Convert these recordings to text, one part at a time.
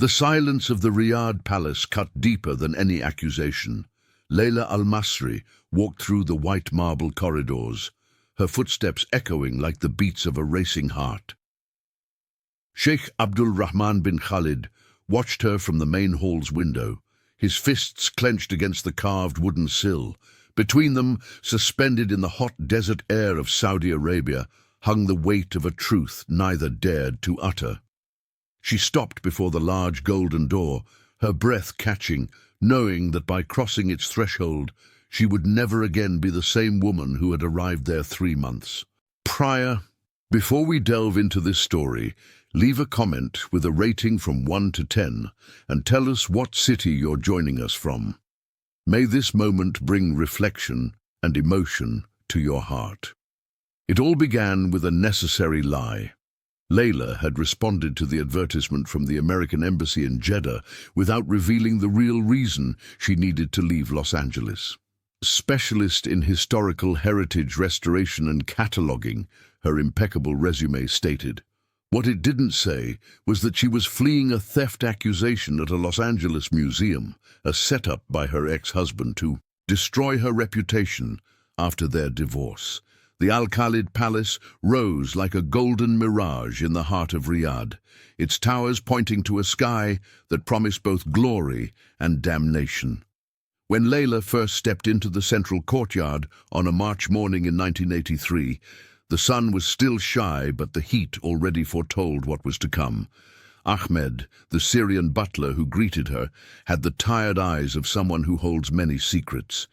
The silence of the Riyadh palace cut deeper than any accusation. Layla al-Masri walked through the white marble corridors, her footsteps echoing like the beats of a racing heart. Sheikh Abdul Rahman bin Khalid watched her from the main hall's window, his fists clenched against the carved wooden sill. Between them, suspended in the hot desert air of Saudi Arabia, hung the weight of a truth neither dared to utter. She stopped before the large golden door, her breath catching, knowing that by crossing its threshold, she would never again be the same woman who had arrived there 3 months prior. Before we delve into this story, leave a comment with a rating from 1 to 10 and tell us what city you're joining us from. May this moment bring reflection and emotion to your heart. It all began with a necessary lie. Layla had responded to the advertisement from the American Embassy in Jeddah without revealing the real reason she needed to leave Los Angeles. Specialist in historical heritage restoration and cataloging, her impeccable resume stated. What it didn't say was that she was fleeing a theft accusation at a Los Angeles museum, a setup by her ex-husband to destroy her reputation after their divorce. The Al-Khalid Palace rose like a golden mirage in the heart of Riyadh, its towers pointing to a sky that promised both glory and damnation. When Layla first stepped into the central courtyard on a March morning in 1983, the sun was still shy, but the heat already foretold what was to come. Ahmed, the Syrian butler who greeted her, had the tired eyes of someone who holds many secrets.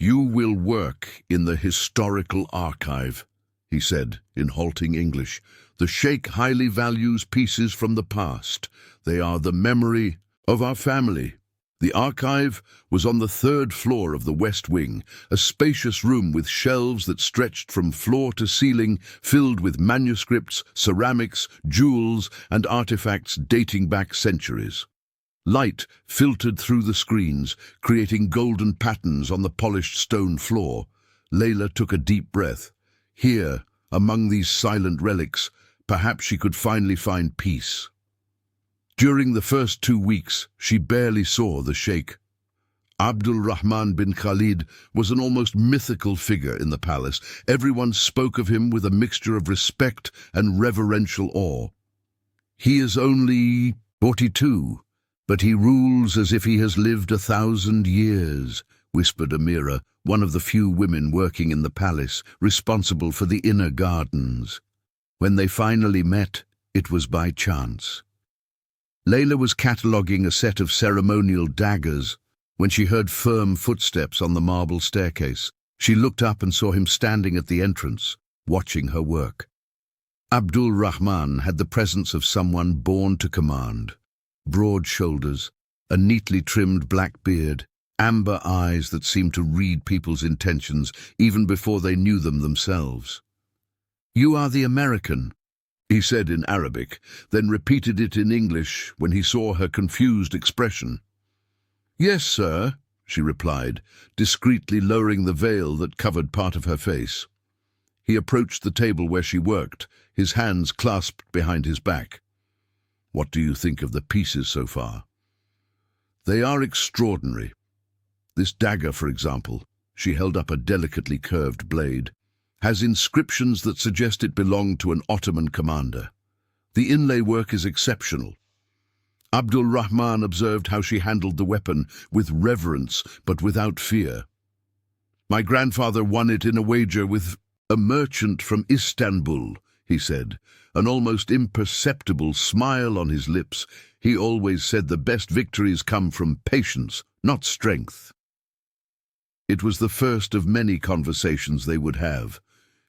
"You will work in the historical archive," he said in halting English. "The Sheikh highly values pieces from the past. They are the memory of our family." The archive was on the 3rd floor of the West Wing, a spacious room with shelves that stretched from floor to ceiling, filled with manuscripts, ceramics, jewels, and artifacts dating back centuries. Light filtered through the screens, creating golden patterns on the polished stone floor. Layla took a deep breath. Here, among these silent relics, perhaps she could finally find peace. During the first 2 weeks, she barely saw the Sheikh. Abdul Rahman bin Khalid was an almost mythical figure in the palace. Everyone spoke of him with a mixture of respect and reverential awe. "He is only 42, but he rules as if he has lived 1,000 years, whispered Amira, one of the few women working in the palace, responsible for the inner gardens. When they finally met, it was by chance. Layla was cataloguing a set of ceremonial daggers when she heard firm footsteps on the marble staircase. She looked up and saw him standing at the entrance, watching her work. Abdul Rahman had the presence of someone born to command. Broad shoulders, a neatly trimmed black beard, amber eyes that seemed to read people's intentions even before they knew them themselves. "You are the American," he said in Arabic, then repeated it in English when he saw her confused expression. "Yes, sir," she replied, discreetly lowering the veil that covered part of her face. He approached the table where she worked, his hands clasped behind his back. "What do you think of the pieces so far?" "They are extraordinary. This dagger, for example," she held up a delicately curved blade, "has inscriptions that suggest it belonged to an Ottoman commander. The inlay work is exceptional." Abdul Rahman observed how she handled the weapon with reverence but without fear. "My grandfather won it in a wager with a merchant from Istanbul," he said, an almost imperceptible smile on his lips. "He always said the best victories come from patience, not strength." It was the first of many conversations they would have.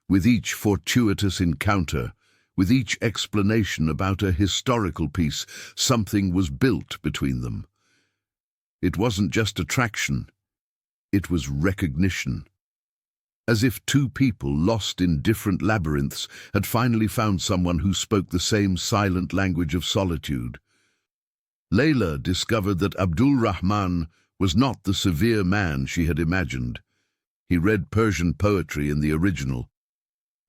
With each fortuitous encounter, with each explanation about a historical piece, something was built between them. It wasn't just attraction, it was recognition. As if two people lost in different labyrinths had finally found someone who spoke the same silent language of solitude. Layla discovered that Abdul Rahman was not the severe man she had imagined. He read Persian poetry in the original,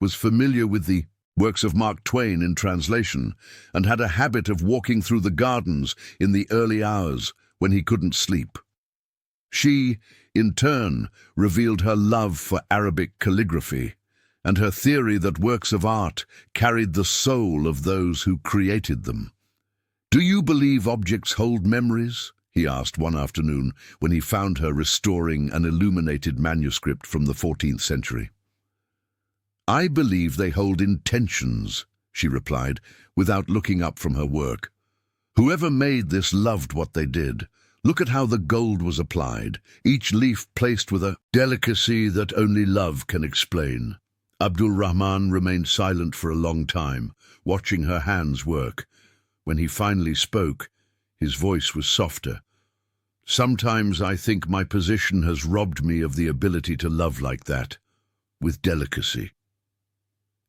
was familiar with the works of Mark Twain in translation, and had a habit of walking through the gardens in the early hours when he couldn't sleep. She, in turn, revealed her love for Arabic calligraphy, and her theory that works of art carried the soul of those who created them. "Do you believe objects hold memories?" he asked one afternoon when he found her restoring an illuminated manuscript from the 14th century. "I believe they hold intentions," she replied, without looking up from her work. "Whoever made this loved what they did. Look at how the gold was applied, each leaf placed with a delicacy that only love can explain." Abdul Rahman remained silent for a long time, watching her hands work. When he finally spoke, his voice was softer. "Sometimes I think my position has robbed me of the ability to love like that, with delicacy."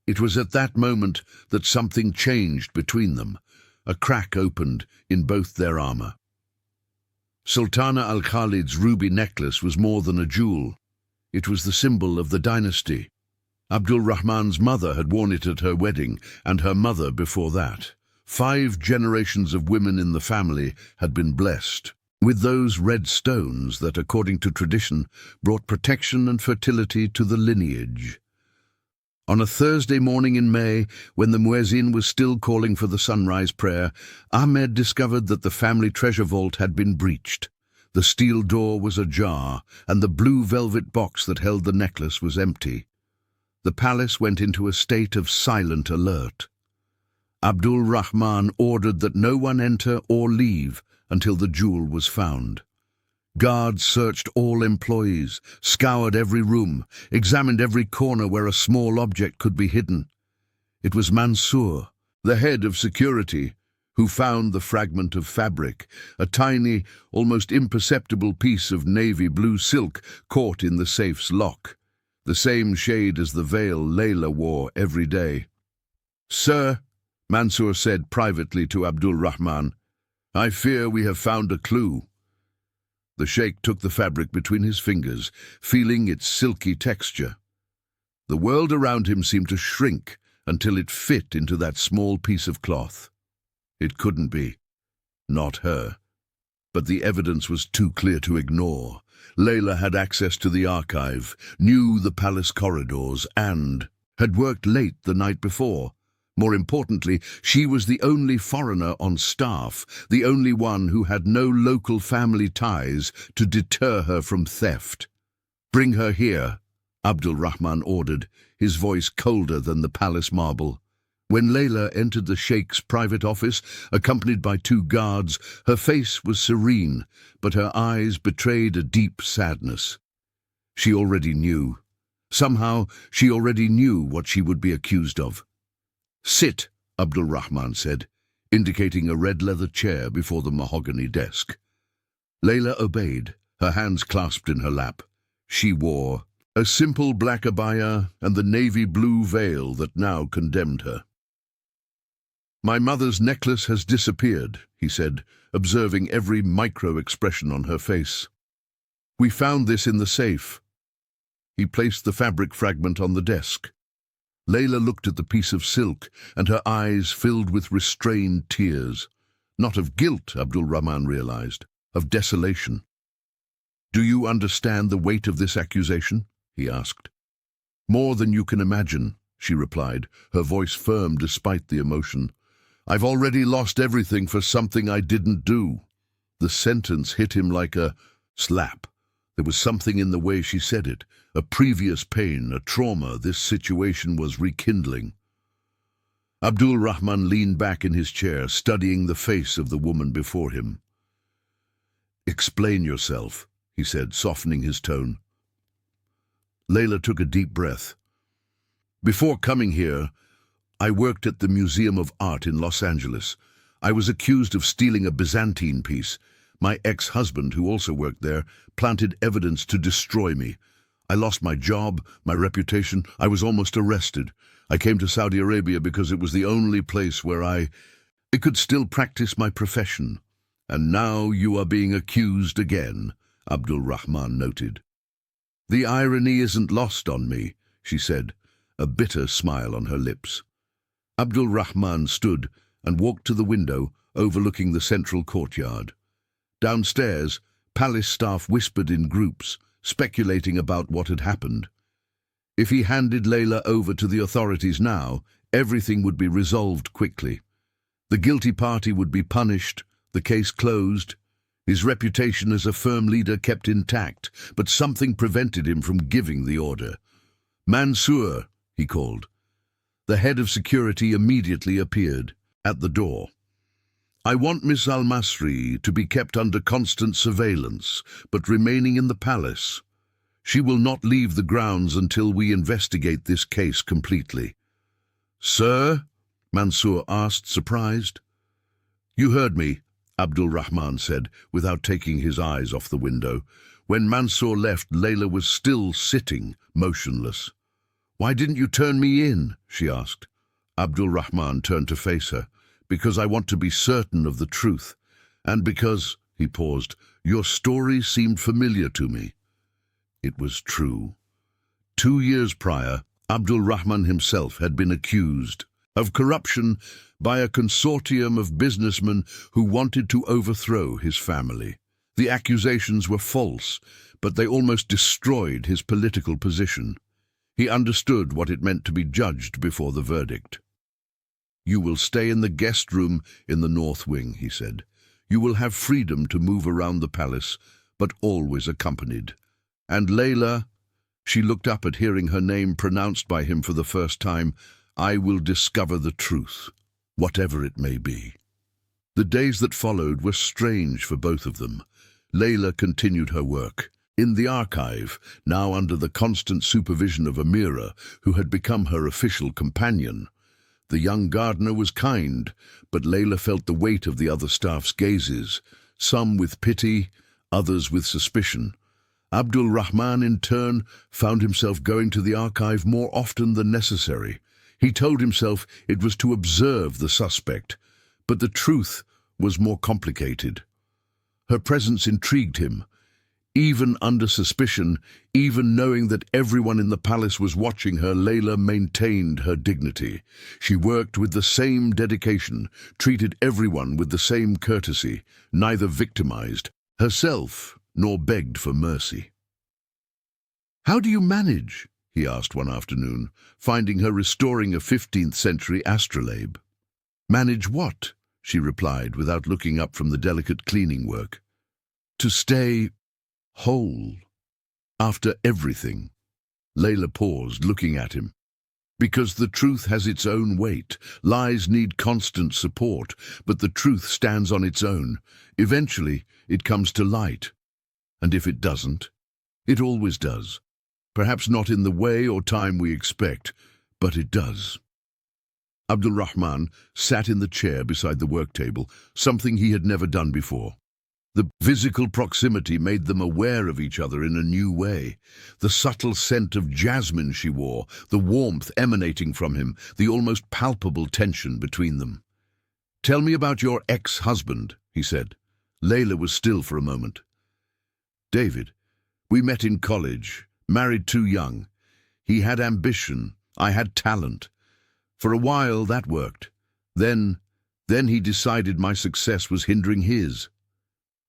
It was at that moment that something changed between them. A crack opened in both their armor. Sultana Al-Khalid's ruby necklace was more than a jewel. It was the symbol of the dynasty. Abdul Rahman's mother had worn it at her wedding, and her mother before that. 5 generations of women in the family had been blessed with those red stones that, according to tradition, brought protection and fertility to the lineage. On a Thursday morning in May, when the muezzin was still calling for the sunrise prayer, Ahmed discovered that the family treasure vault had been breached. The steel door was ajar, and the blue velvet box that held the necklace was empty. The palace went into a state of silent alert. Abdul Rahman ordered that no one enter or leave until the jewel was found. Guards searched all employees, scoured every room, examined every corner where a small object could be hidden. It was Mansour, the head of security, who found the fragment of fabric, a tiny, almost imperceptible piece of navy blue silk caught in the safe's lock, the same shade as the veil Layla wore every day. "Sir," Mansour said privately to Abdul Rahman, "I fear we have found a clue." The sheikh took the fabric between his fingers, feeling its silky texture. The world around him seemed to shrink until it fit into that small piece of cloth. It couldn't be. Not her. But the evidence was too clear to ignore. Layla had access to the archive, knew the palace corridors, and had worked late the night before. More importantly, she was the only foreigner on staff, the only one who had no local family ties to deter her from theft. "Bring her here," Abdul Rahman ordered, his voice colder than the palace marble. When Layla entered the Sheikh's private office, accompanied by 2 guards, her face was serene, but her eyes betrayed a deep sadness. She already knew. Somehow, she already knew what she would be accused of. "Sit," Abdul Rahman said, indicating a red leather chair before the mahogany desk. Layla obeyed, her hands clasped in her lap. She wore a simple black abaya and the navy blue veil that now condemned her. "My mother's necklace has disappeared," he said, observing every micro-expression on her face. "We found this in the safe." He placed the fabric fragment on the desk. Layla looked at the piece of silk, and her eyes filled with restrained tears. Not of guilt, Abdul Rahman realized, of desolation. "Do you understand the weight of this accusation?" he asked. "More than you can imagine," she replied, her voice firm despite the emotion. "I've already lost everything for something I didn't do." The sentence hit him like a slap. There was something in the way she said it, a previous pain, a trauma this situation was rekindling. Abdul Rahman leaned back in his chair, studying the face of the woman before him. "Explain yourself," he said, softening his tone. Layla took a deep breath. "Before coming here, I worked at the Museum of Art in Los Angeles. I was accused of stealing a Byzantine piece. My ex-husband, who also worked there, planted evidence to destroy me. I lost my job, my reputation. I was almost arrested. I came to Saudi Arabia because it was the only place where I could still practice my profession. And now you are being accused again," Abdul Rahman noted. "The irony isn't lost on me," she said, a bitter smile on her lips. Abdul Rahman stood and walked to the window overlooking the central courtyard. Downstairs, palace staff whispered in groups, speculating about what had happened. If he handed Layla over to the authorities now, everything would be resolved quickly. The guilty party would be punished, the case closed, his reputation as a firm leader kept intact, but something prevented him from giving the order. "Mansour," he called. The head of security immediately appeared at the door. "I want Miss Al-Masri to be kept under constant surveillance, but remaining in the palace. She will not leave the grounds until we investigate this case completely." "Sir?" Mansour asked, surprised. "You heard me," Abdul Rahman said, without taking his eyes off the window. When Mansour left, Layla was still sitting, motionless. "Why didn't you turn me in?" she asked. Abdul Rahman turned to face her. "Because I want to be certain of the truth, and because," he paused, "your story seemed familiar to me." It was true. 2 years prior, Abdul Rahman himself had been accused of corruption by a consortium of businessmen who wanted to overthrow his family. The accusations were false, but they almost destroyed his political position. He understood what it meant to be judged before the verdict. "You will stay in the guest room in the north wing," he said. "You will have freedom to move around the palace, but always accompanied. And Layla," she looked up at hearing her name pronounced by him for the first time, "I will discover the truth, whatever it may be." The days that followed were strange for both of them. Layla continued her work. In the archive, now under the constant supervision of Amira, who had become her official companion. The young gardener was kind, but Layla felt the weight of the other staff's gazes, some with pity, others with suspicion. Abdul Rahman, in turn, found himself going to the archive more often than necessary. He told himself it was to observe the suspect, but the truth was more complicated. Her presence intrigued him. Even under suspicion, even knowing that everyone in the palace was watching her, Layla maintained her dignity. She worked with the same dedication, treated everyone with the same courtesy, neither victimized herself nor begged for mercy. "How do you manage?" he asked one afternoon, finding her restoring a 15th-century astrolabe. "Manage what?" she replied, without looking up from the delicate cleaning work. "To stay whole after everything." Layla paused, looking at him. "Because the truth has its own weight. Lies need constant support, but the truth stands on its own. Eventually, it comes to light. And if it doesn't, it always does. Perhaps not in the way or time we expect, but it does." Abdul Rahman sat in the chair beside the work table, something he had never done before. The physical proximity made them aware of each other in a new way. The subtle scent of jasmine she wore, the warmth emanating from him, the almost palpable tension between them. "Tell me about your ex-husband," he said. Layla was still for a moment. "David, we met in college, married too young. He had ambition, I had talent. For a while that worked. Then he decided my success was hindering his."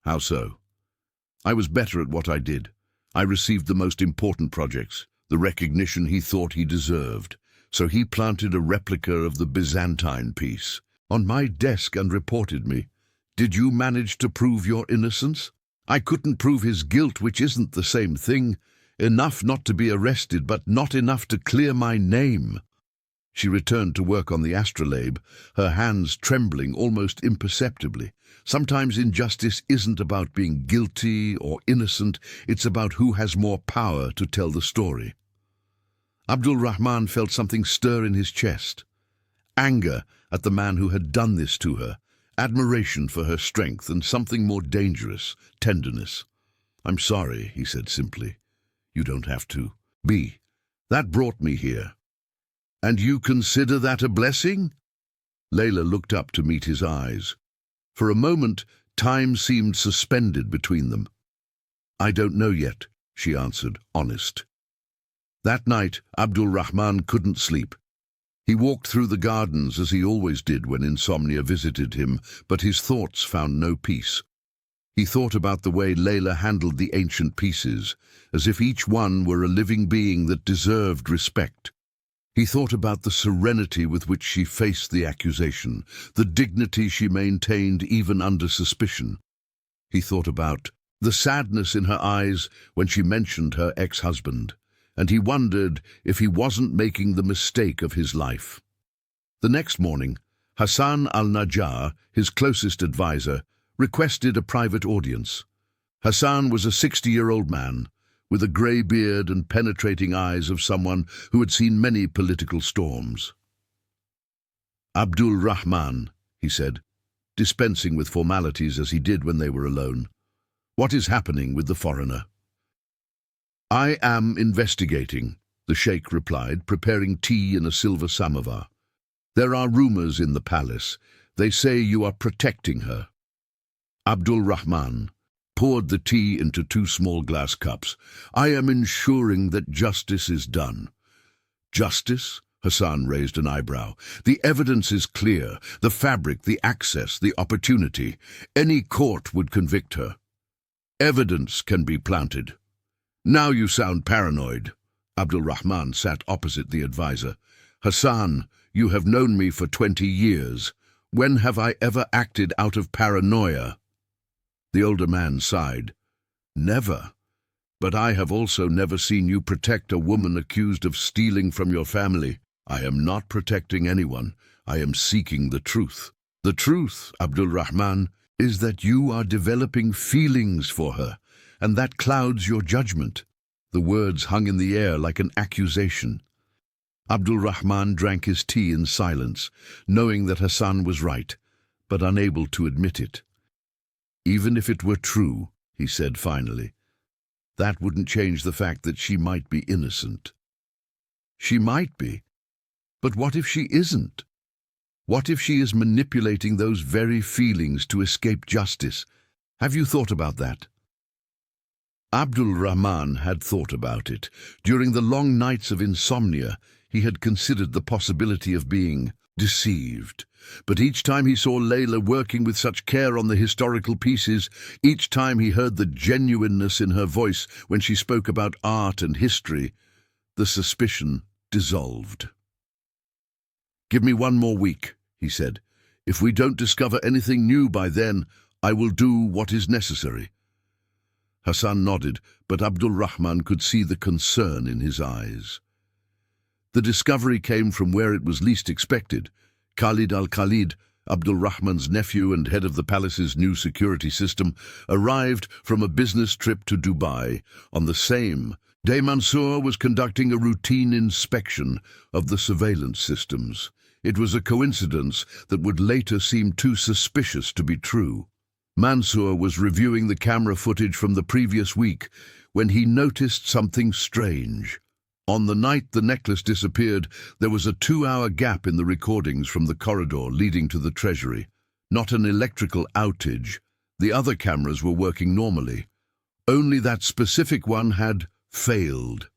"How so?" "I was better at what I did. I received the most important projects, the recognition he thought he deserved. So he planted a replica of the Byzantine piece on my desk and reported me. Did you manage to prove your innocence?" "I couldn't prove his guilt, which isn't the same thing. Enough not to be arrested, but not enough to clear my name." She returned to work on the astrolabe, her hands trembling almost imperceptibly. Sometimes injustice isn't about being guilty or innocent, it's about who has more power to tell the story. Abdul Rahman felt something stir in his chest. Anger at the man who had done this to her, admiration for her strength, and something more dangerous, tenderness. "I'm sorry," he said simply. "You don't have to be. That brought me here." "And you consider that a blessing?" Layla looked up to meet his eyes. For a moment, time seemed suspended between them. "I don't know yet," she answered, honest. That night, Abdul Rahman couldn't sleep. He walked through the gardens as he always did when insomnia visited him, but his thoughts found no peace. He thought about the way Layla handled the ancient pieces, as if each one were a living being that deserved respect. He thought about the serenity with which she faced the accusation, the dignity she maintained even under suspicion. He thought about the sadness in her eyes when she mentioned her ex-husband, and he wondered if he wasn't making the mistake of his life. The next morning, Hassan al-Najjar, his closest advisor, requested a private audience. Hassan was a 60-year-old man, with a grey beard and penetrating eyes of someone who had seen many political storms. "Abdul Rahman," he said, dispensing with formalities as he did when they were alone. "What is happening with the foreigner?" "I am investigating," the Sheik replied, preparing tea in a silver samovar. "There are rumors in the palace. They say you are protecting her." Abdul Rahman poured the tea into 2 small glass cups. "I am ensuring that justice is done." "Justice?" Hassan raised an eyebrow. "The evidence is clear. The fabric, the access, the opportunity. Any court would convict her. Evidence can be planted." "Now you sound paranoid." Abdul Rahman sat opposite the advisor. "Hassan, you have known me for 20 years. When have I ever acted out of paranoia?" The older man sighed. "Never. But I have also never seen you protect a woman accused of stealing from your family." "I am not protecting anyone. I am seeking the truth." "The truth, Abdul Rahman, is that you are developing feelings for her, and that clouds your judgment." The words hung in the air like an accusation. Abdul Rahman drank his tea in silence, knowing that Hassan was right, but unable to admit it. "Even if it were true," he said finally, "that wouldn't change the fact that she might be innocent." "She might be. But what if she isn't? What if she is manipulating those very feelings to escape justice? Have you thought about that?" Abdul Rahman had thought about it. During the long nights of insomnia, he had considered the possibility of being deceived. But each time he saw Layla working with such care on the historical pieces, each time he heard the genuineness in her voice when she spoke about art and history, the suspicion dissolved. "Give me 1 more week," he said. "If we don't discover anything new by then, I will do what is necessary." Hassan nodded, but Abdul Rahman could see the concern in his eyes. The discovery came from where it was least expected. Khalid al-Khalid, Abdul Rahman's nephew and head of the palace's new security system, arrived from a business trip to Dubai. On the same day, Mansour was conducting a routine inspection of the surveillance systems. It was a coincidence that would later seem too suspicious to be true. Mansour was reviewing the camera footage from the previous week when he noticed something strange. On the night the necklace disappeared, there was a 2-hour gap in the recordings from the corridor leading to the treasury. Not an electrical outage. The other cameras were working normally. Only that specific one had failed.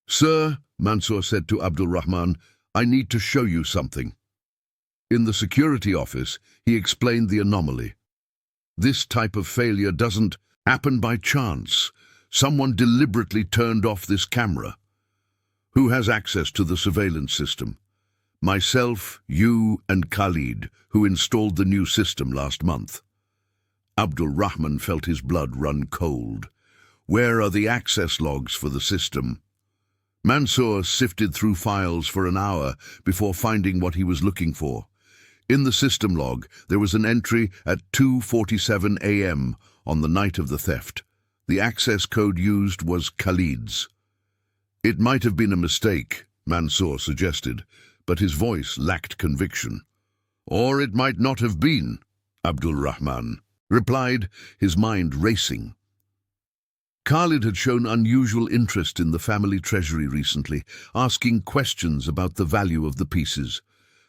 "Sir," Mansour said to Abdul Rahman, "I need to show you something." In the security office, he explained the anomaly. "This type of failure doesn't happen by chance. Someone deliberately turned off this camera." "Who has access to the surveillance system?" "Myself, you, and Khalid, who installed the new system last month." Abdul Rahman felt his blood run cold. "Where are the access logs for the system?" Mansour sifted through files for an hour before finding what he was looking for. In the system log, there was an entry at 2:47 a.m. on the night of the theft. The access code used was Khalid's. "It might have been a mistake," Mansour suggested, but his voice lacked conviction. "Or it might not have been," Abdul Rahman replied, his mind racing. Khalid had shown unusual interest in the family treasury recently, asking questions about the value of the pieces.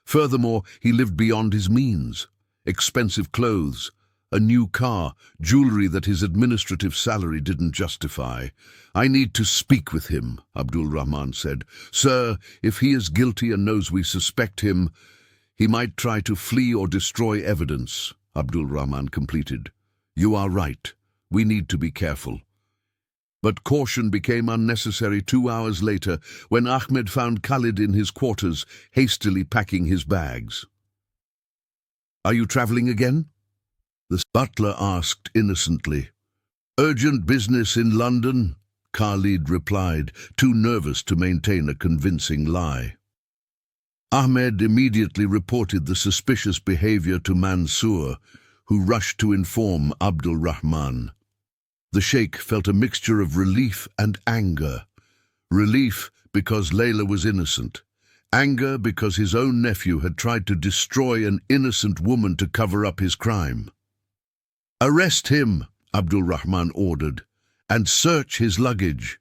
Furthermore, he lived beyond his means. Expensive clothes, a new car, jewelry that his administrative salary didn't justify. "I need to speak with him," Abdul Rahman said. "Sir, if he is guilty and knows we suspect him, he might try to flee or destroy evidence," Abdul Rahman completed. "You are right. We need to be careful." But caution became unnecessary 2 hours later when Ahmed found Khalid in his quarters, hastily packing his bags. "Are you traveling again?" the butler asked innocently. "Urgent business in London," Khalid replied, too nervous to maintain a convincing lie. Ahmed immediately reported the suspicious behavior to Mansour, who rushed to inform Abdul Rahman. The Sheikh felt a mixture of relief and anger. Relief because Layla was innocent. Anger because his own nephew had tried to destroy an innocent woman to cover up his crime. "Arrest him," Abdul Rahman ordered, "and search his luggage."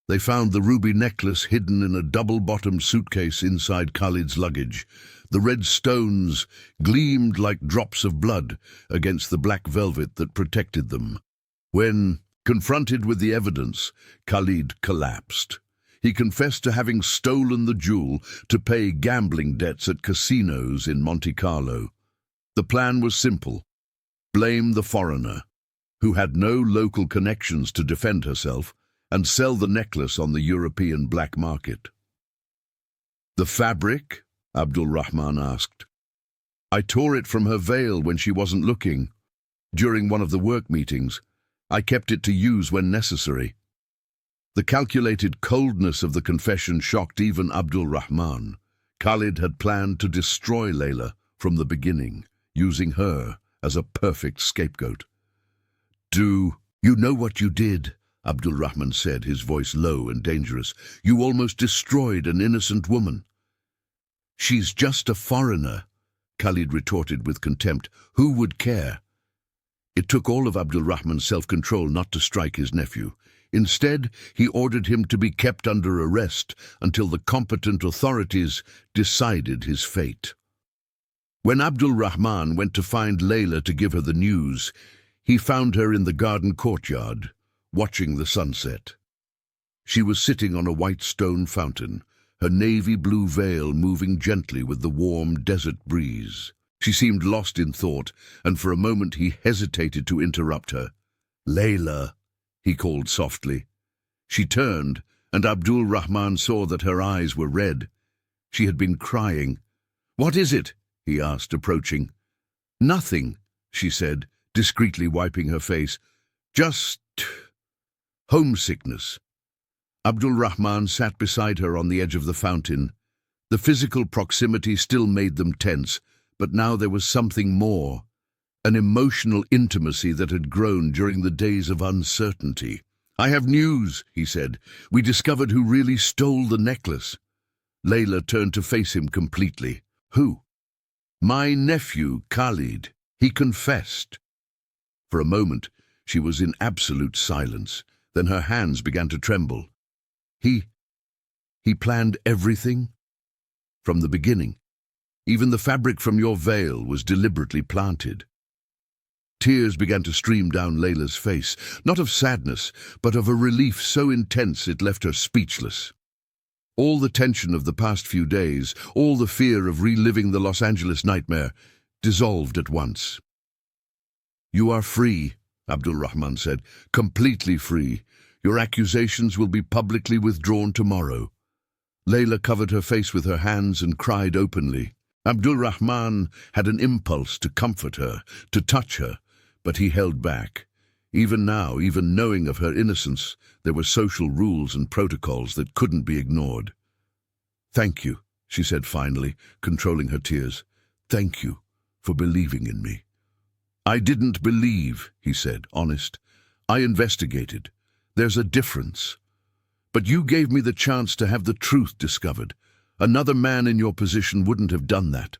They found the ruby necklace hidden in a double-bottomed suitcase inside Khalid's luggage. The red stones gleamed like drops of blood against the black velvet that protected them. When confronted with the evidence, Khalid collapsed. He confessed to having stolen the jewel to pay gambling debts at casinos in Monte Carlo. The plan was simple: blame the foreigner, who had no local connections to defend herself, and sell the necklace on the European black market. "The fabric?" Abdul Rahman asked. "I tore it from her veil when she wasn't looking. During one of the work meetings, I kept it to use when necessary." The calculated coldness of the confession shocked even Abdul Rahman. Khalid had planned to destroy Layla from the beginning, using her as a perfect scapegoat. "Do you know what you did?" Abdul Rahman said, his voice low and dangerous. "You almost destroyed an innocent woman." "She's just a foreigner," Khalid retorted with contempt. "Who would care?" It took all of Abdul Rahman's self-control not to strike his nephew. Instead, he ordered him to be kept under arrest until the competent authorities decided his fate. When Abdul Rahman went to find Layla to give her the news, he found her in the garden courtyard, watching the sunset. She was sitting on a white stone fountain, her navy blue veil moving gently with the warm desert breeze. She seemed lost in thought, and for a moment he hesitated to interrupt her. "Layla," he called softly. She turned, and Abdul Rahman saw that her eyes were red. She had been crying. "What is it?" he asked, approaching. "Nothing," she said, discreetly wiping her face. "Just homesickness." Abdul Rahman sat beside her on the edge of the fountain. The physical proximity still made them tense, but now there was something more, an emotional intimacy that had grown during the days of uncertainty. "I have news," he said. "We discovered who really stole the necklace." Layla turned to face him completely. "Who?" "My nephew, Khalid. He confessed." For a moment, she was in absolute silence. Then her hands began to tremble. He planned everything? From the beginning. Even the fabric from your veil was deliberately planted." Tears began to stream down Layla's face, not of sadness, but of a relief so intense it left her speechless. All the tension of the past few days, all the fear of reliving the Los Angeles nightmare, dissolved at once. "You are free," Abdul Rahman said, "completely free. Your accusations will be publicly withdrawn tomorrow." Layla covered her face with her hands and cried openly. Abdul Rahman had an impulse to comfort her, to touch her, but he held back. Even now, even knowing of her innocence, there were social rules and protocols that couldn't be ignored. "Thank you," she said finally, controlling her tears. "Thank you for believing in me." "I didn't believe," he said, honest. "I investigated. There's a difference. But you gave me the chance to have the truth discovered. Another man in your position wouldn't have done that."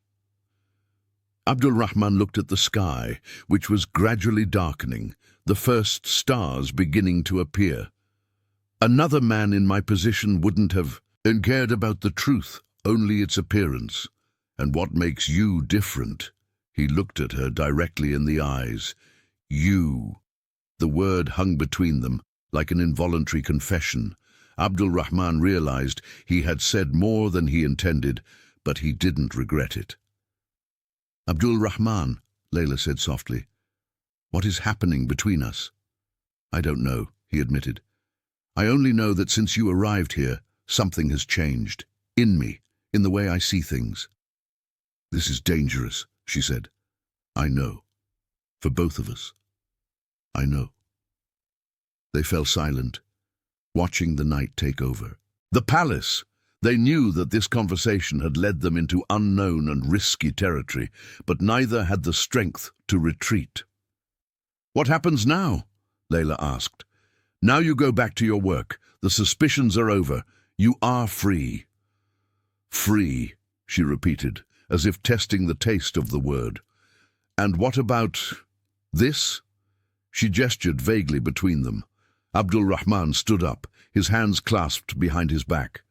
Abdul Rahman looked at the sky, which was gradually darkening, the first stars beginning to appear. "Another man in my position wouldn't have cared about the truth, only its appearance. And what makes you different?" He looked at her directly in the eyes. You. The word hung between them, like an involuntary confession. Abdul Rahman realized he had said more than he intended, but he didn't regret it. "Abdul Rahman," Layla said softly, "what is happening between us?" "I don't know," he admitted. "I only know that since you arrived here, something has changed. In me, in the way I see things." "This is dangerous," she said. "I know. For both of us. I know." They fell silent, watching the night take over. The palace! They knew that this conversation had led them into unknown and risky territory, but neither had the strength to retreat. "What happens now?" Layla asked. "Now you go back to your work. The suspicions are over. You are free." "Free," she repeated, as if testing the taste of the word. "And what about this?" She gestured vaguely between them. Abdul Rahman stood up, his hands clasped behind his back.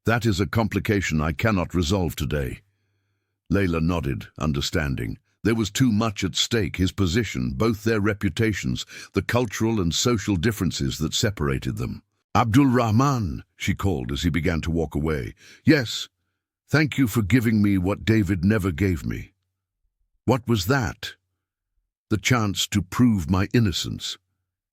"That is a complication I cannot resolve today." Layla nodded, understanding. There was too much at stake, his position, both their reputations, the cultural and social differences that separated them. "Abdul Rahman," she called as he began to walk away. "Yes, thank you for giving me what David never gave me." "What was that?" "The chance to prove my innocence."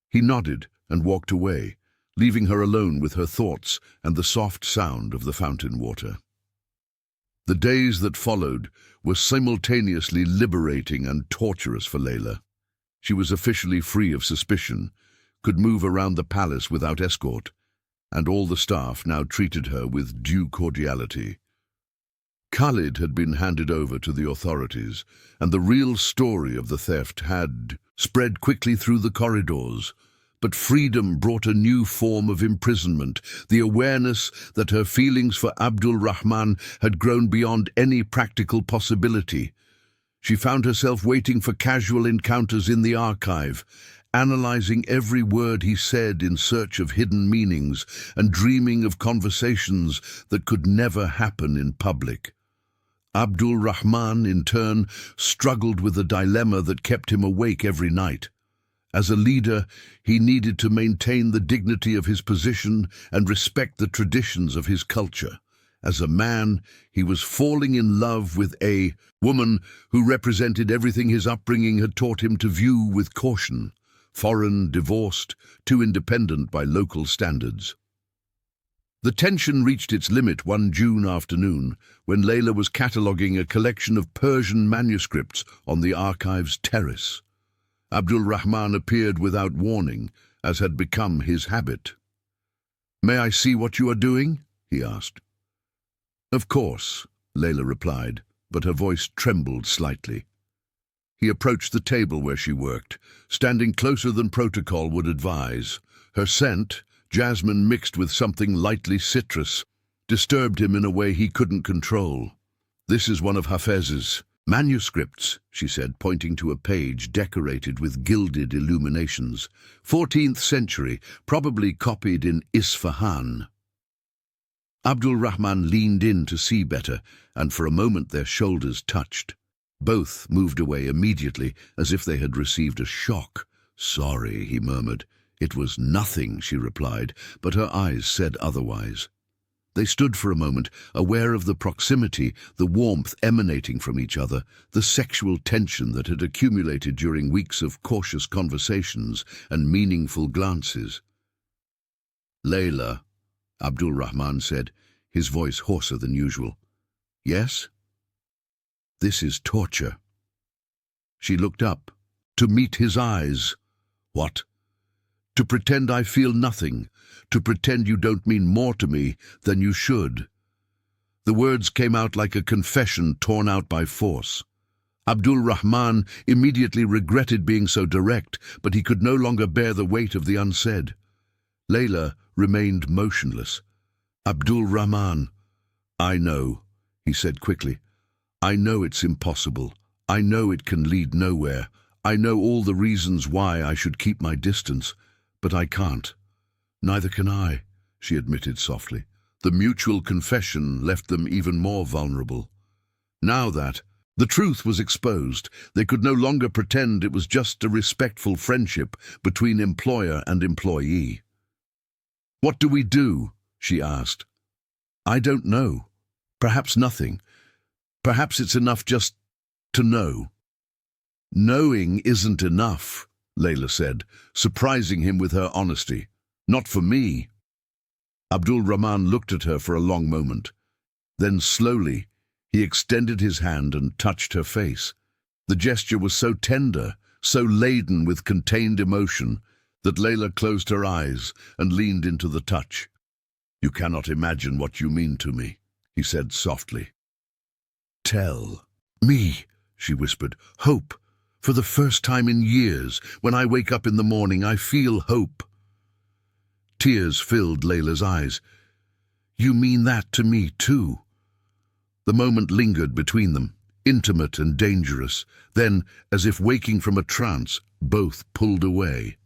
He nodded and walked away, leaving her alone with her thoughts and the soft sound of the fountain water. The days that followed were simultaneously liberating and torturous for Layla. She was officially free of suspicion, could move around the palace without escort, and all the staff now treated her with due cordiality. Khalid had been handed over to the authorities, and the real story of the theft had spread quickly through the corridors. But freedom brought a new form of imprisonment, the awareness that her feelings for Abdul Rahman had grown beyond any practical possibility. She found herself waiting for casual encounters in the archive, analyzing every word he said in search of hidden meanings, and dreaming of conversations that could never happen in public. Abdul Rahman, in turn, struggled with a dilemma that kept him awake every night. As a leader, he needed to maintain the dignity of his position and respect the traditions of his culture. As a man, he was falling in love with a woman who represented everything his upbringing had taught him to view with caution: foreign, divorced, too independent by local standards. The tension reached its limit one June afternoon when Layla was cataloguing a collection of Persian manuscripts on the archive's terrace. Abdul Rahman appeared without warning, as had become his habit. "May I see what you are doing?" he asked. "Of course," Layla replied, but her voice trembled slightly. He approached the table where she worked, standing closer than protocol would advise. Her scent, jasmine mixed with something lightly citrus, disturbed him in a way he couldn't control. "This is one of Hafez's manuscripts," she said, pointing to a page decorated with gilded illuminations. 14th century, probably copied in Isfahan. Abdul Rahman leaned in to see better, and for a moment their shoulders touched. Both moved away immediately, as if they had received a shock. "Sorry," he murmured. "It was nothing," she replied, but her eyes said otherwise. They stood for a moment, aware of the proximity, the warmth emanating from each other, the sexual tension that had accumulated during weeks of cautious conversations and meaningful glances. "Layla," Abdul Rahman said, his voice hoarser than usual. "Yes?" "This is torture." She looked up, to meet his eyes. "What?" "To pretend I feel nothing, to pretend you don't mean more to me than you should." The words came out like a confession torn out by force. Abdul Rahman immediately regretted being so direct, but he could no longer bear the weight of the unsaid. Layla remained motionless. "Abdul Rahman, I know," he said quickly. "I know it's impossible. I know it can lead nowhere. I know all the reasons why I should keep my distance, but I can't." "Neither can I," she admitted softly. The mutual confession left them even more vulnerable. Now that, The truth was exposed. They could no longer pretend it was just a respectful friendship between employer and employee. "What do we do?" she asked. "I don't know. Perhaps nothing. Perhaps it's enough just to know." "Knowing isn't enough," Layla said, surprising him with her honesty. "Not for me." Abdul Rahman looked at her for a long moment. Then slowly, he extended his hand and touched her face. The gesture was so tender, so laden with contained emotion, that Layla closed her eyes and leaned into the touch. "You cannot imagine what you mean to me," he said softly. "Tell me," she whispered. "Hope. For the first time in years, when I wake up in the morning, I feel hope." Tears filled Layla's eyes. "You mean that to me too?" The moment lingered between them, intimate and dangerous. Then, as if waking from a trance, both pulled away.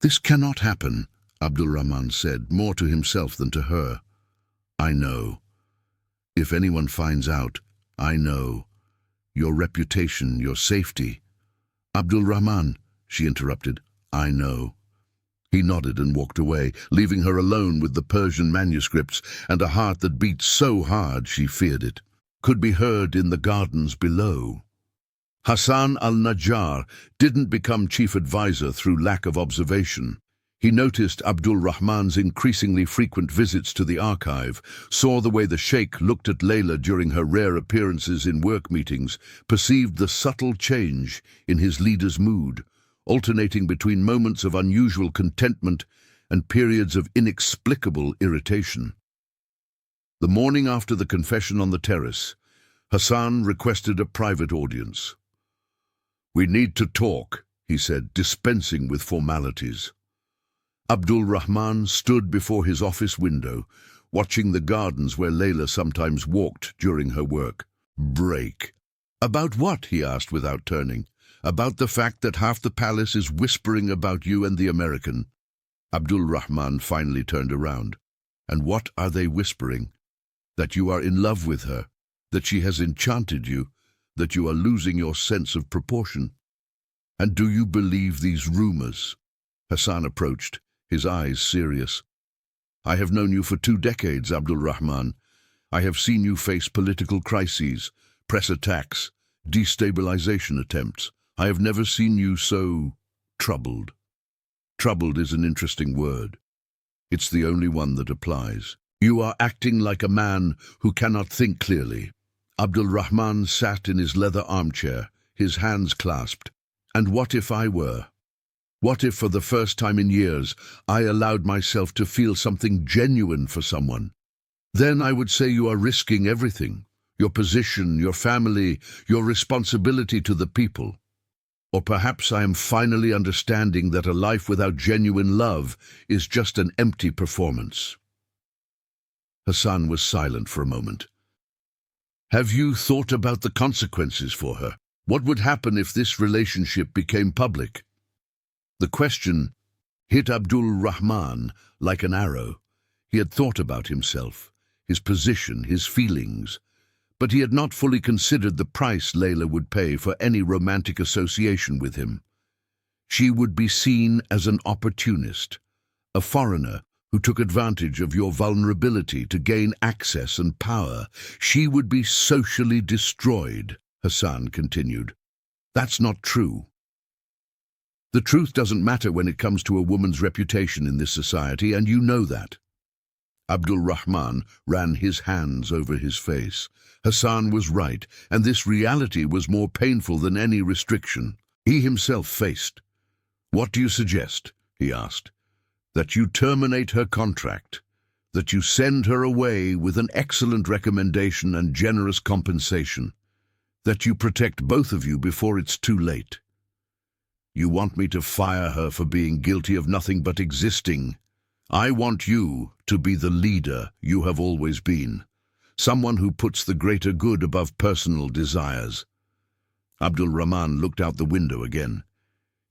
"This cannot happen," Abdul Rahman said, more to himself than to her. "I know. If anyone finds out, I know. Your reputation, your safety." "Abdul Rahman," she interrupted, "I know." He nodded and walked away, leaving her alone with the Persian manuscripts and a heart that beat so hard she feared it could be heard in the gardens below. Hassan al-Najjar didn't become chief advisor through lack of observation. He noticed Abdul Rahman's increasingly frequent visits to the archive, saw the way the Sheik looked at Layla during her rare appearances in work meetings, perceived the subtle change in his leader's mood, alternating between moments of unusual contentment and periods of inexplicable irritation. The morning after the confession on the terrace, Hassan requested a private audience. "We need to talk," he said, dispensing with formalities. Abdul Rahman stood before his office window, watching the gardens where Layla sometimes walked during her work. "Break." "About what?" he asked without turning. "About the fact that half the palace is whispering about you and the American." Abdul Rahman finally turned around. "And what are they whispering? That you are in love with her, that she has enchanted you, that you are losing your sense of proportion. And do you believe these rumors?" Hassan approached, his eyes serious. "I have known you for 2 decades, Abdul Rahman. I have seen you face political crises, press attacks, destabilization attempts. I have never seen you so troubled." Troubled is an interesting word. It's the only one that applies. "You are acting like a man who cannot think clearly." Abdul Rahman sat in his leather armchair, his hands clasped. "And what if I were? What if for the first time in years I allowed myself to feel something genuine for someone? Then I would say you are risking everything, your position, your family, your responsibility to the people. Or perhaps I am finally understanding that a life without genuine love is just an empty performance." Hassan was silent for a moment. "Have you thought about the consequences for her? What would happen if this relationship became public?" The question hit Abdul Rahman like an arrow. He had thought about himself, his position, his feelings, but he had not fully considered the price Layla would pay for any romantic association with him. She would be seen as an opportunist, a foreigner who took advantage of your vulnerability to gain access and power. She would be socially destroyed, Hassan continued. "That's not true. The truth doesn't matter when it comes to a woman's reputation in this society, and you know that." Abdul Rahman ran his hands over his face. Hassan was right, and this reality was more painful than any restriction he himself faced. "What do you suggest?" he asked. "That you terminate her contract, that you send her away with an excellent recommendation and generous compensation, that you protect both of you before it's too late. You want me to fire her for being guilty of nothing but existing. I want you to be the leader you have always been, someone who puts the greater good above personal desires." Abdul Rahman looked out the window again.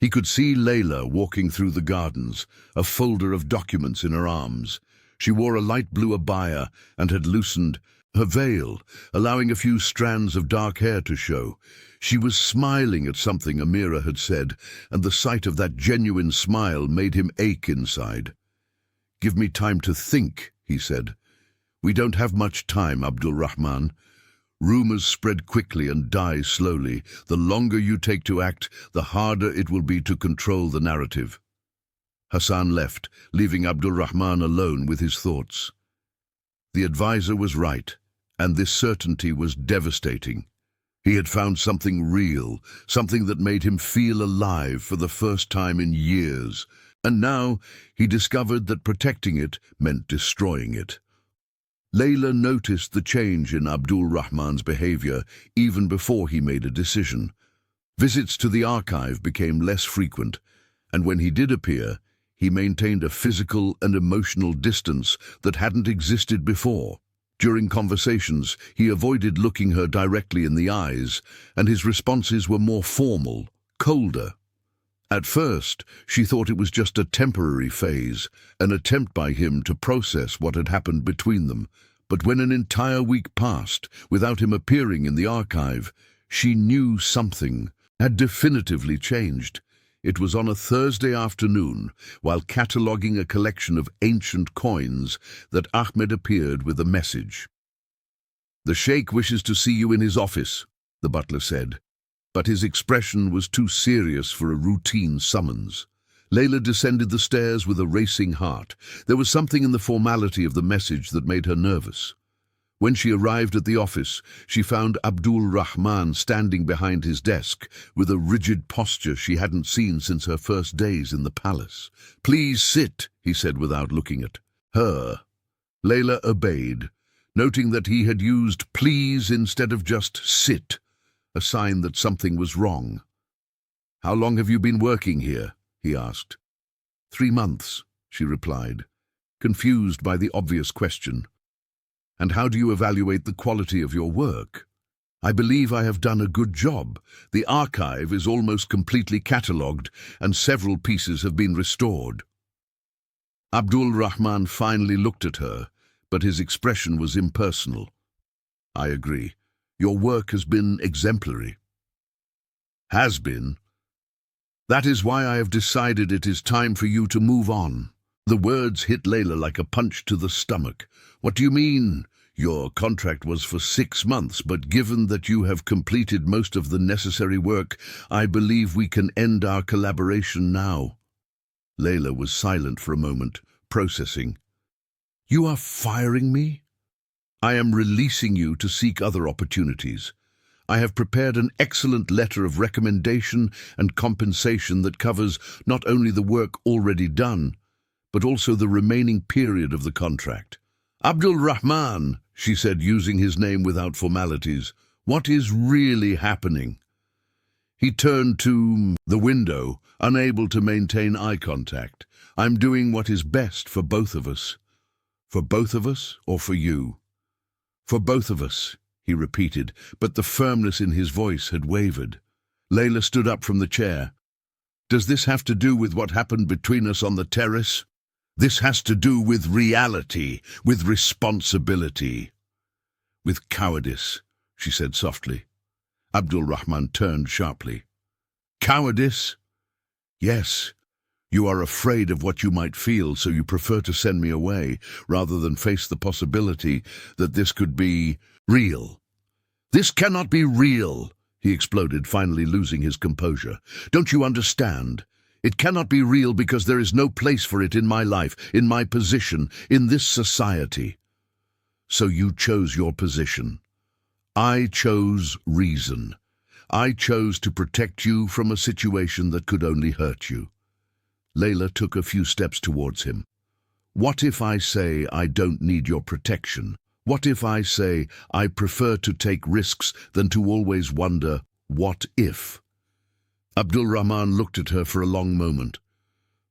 He could see Layla walking through the gardens, a folder of documents in her arms. She wore a light blue abaya and had loosened her veil, allowing a few strands of dark hair to show. She was smiling at something Amira had said, and the sight of that genuine smile made him ache inside. "Give me time to think," he said. "We don't have much time, Abdul Rahman. Rumors spread quickly and die slowly. The longer you take to act, the harder it will be to control the narrative." Hassan left, leaving Abdul Rahman alone with his thoughts. The advisor was right, and this certainty was devastating. He had found something real, something that made him feel alive for the first time in years, and now he discovered that protecting it meant destroying it. Layla noticed the change in Abdul Rahman's behavior even before he made a decision. Visits to the archive became less frequent, and when he did appear, he maintained a physical and emotional distance that hadn't existed before. During conversations, he avoided looking her directly in the eyes, and his responses were more formal, colder. At first, she thought it was just a temporary phase, an attempt by him to process what had happened between them. But when an entire week passed without him appearing in the archive, she knew something had definitively changed. It was on a Thursday afternoon, while cataloguing a collection of ancient coins, that Ahmed appeared with a message. "The Sheik wishes to see you in his office," the butler said, but his expression was too serious for a routine summons. Layla descended the stairs with a racing heart. There was something in the formality of the message that made her nervous. When she arrived at the office, she found Abdul Rahman standing behind his desk with a rigid posture she hadn't seen since her first days in the palace. "Please sit," he said without looking at her. Layla obeyed, noting that he had used please instead of just sit, a sign that something was wrong. "How long have you been working here?" he asked. 3 months, she replied, confused by the obvious question. "And how do you evaluate the quality of your work?" "I believe I have done a good job. The archive is almost completely catalogued, and several pieces have been restored." Abdul Rahman finally looked at her, but his expression was impersonal. "I agree. Your work has been exemplary." "Has been? That is why I have decided it is time for you to move on." The words hit Layla like a punch to the stomach. "What do you mean? Your contract was for 6 months, but given that you have completed most of the necessary work, I believe we can end our collaboration now." Layla was silent for a moment, processing. "You are firing me?" "I am releasing you to seek other opportunities. I have prepared an excellent letter of recommendation and compensation that covers not only the work already done, but also the remaining period of the contract." "Abdul Rahman," she said, using his name without formalities, "what is really happening?" He turned to the window, unable to maintain eye contact. "I'm doing what is best for both of us." "For both of us, or for you?" "For both of us," he repeated, but the firmness in his voice had wavered. Layla stood up from the chair. "Does this have to do with what happened between us on the terrace?" "This has to do with reality, with responsibility." "With cowardice," she said softly. Abdul Rahman turned sharply. "Cowardice?" "Yes. You are afraid of what you might feel, so you prefer to send me away, rather than face the possibility that this could be real." "This cannot be real," he exploded, finally losing his composure. "Don't you understand? It cannot be real because there is no place for it in my life, in my position, in this society." "So you chose your position. I chose reason. I chose to protect you from a situation that could only hurt you." Layla took a few steps towards him. "What if I say I don't need your protection? What if I say I prefer to take risks than to always wonder, what if?" Abdul Rahman looked at her for a long moment.